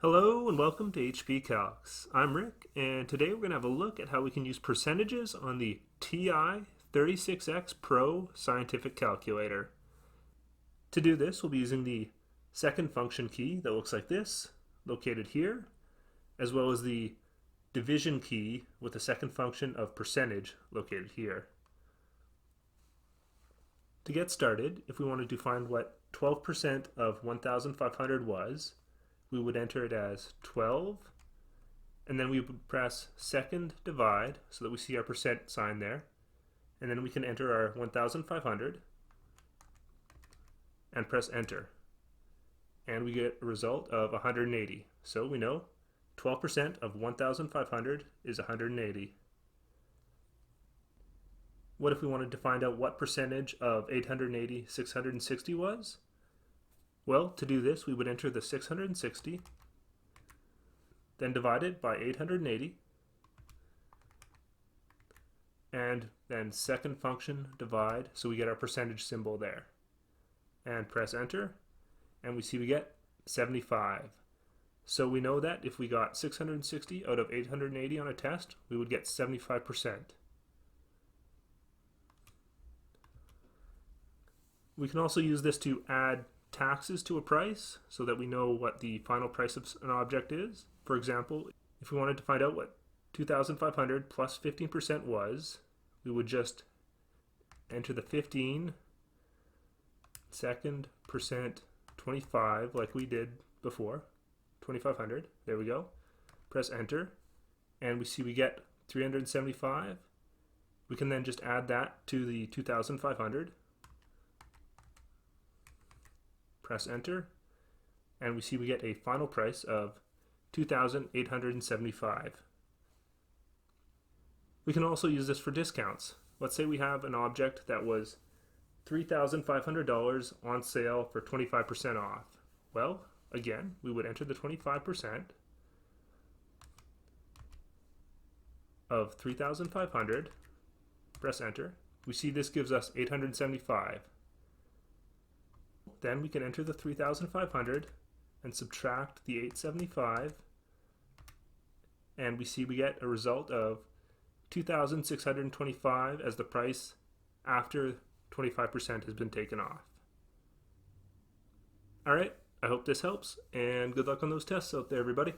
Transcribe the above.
Hello and welcome to HP Calcs. I'm Rick, and today we're going to have a look at how we can use percentages on the TI-36X Pro scientific calculator. To do this, we'll be using the second function key that looks like this, located here, as well as the division key with the second function of percentage located here. To get started, if we wanted to find what 12% of 1,500 was, we would enter it as 12, and then we would press second divide so that we see our percent sign there, and then we can enter our 1,500 and press enter, and we get a result of 180. So we know 12% of 1,500 is 180. What if we wanted to find out what percentage of 880 660 was? Well, to do this, we would enter the 660, then divide it by 880, and then second function divide, so we get our percentage symbol there. And press enter, and we see we get 75. So we know that if we got 660 out of 880 on a test, we would get 75%. We can also use this to add taxes to a price so that we know what the final price of an object is. For example, if we wanted to find out what 2,500 plus 15% was, we would just enter the 15, second, percent, 25 like we did before, 2,500, there we go. Press enter, and we see we get 375. We can then just add that to the 2,500. Press enter, and we see we get a final price of 2,875. We can also use this for discounts. Let's say we have an object that was $3,500 on sale for 25% off. Well, again, we would enter the 25% of 3,500, press enter. We see this gives us 875. Then we can enter the 3,500 and subtract the 875, and we see we get a result of 2,625 as the price after 25% has been taken off. Alright, I hope this helps, and good luck on those tests out there, everybody.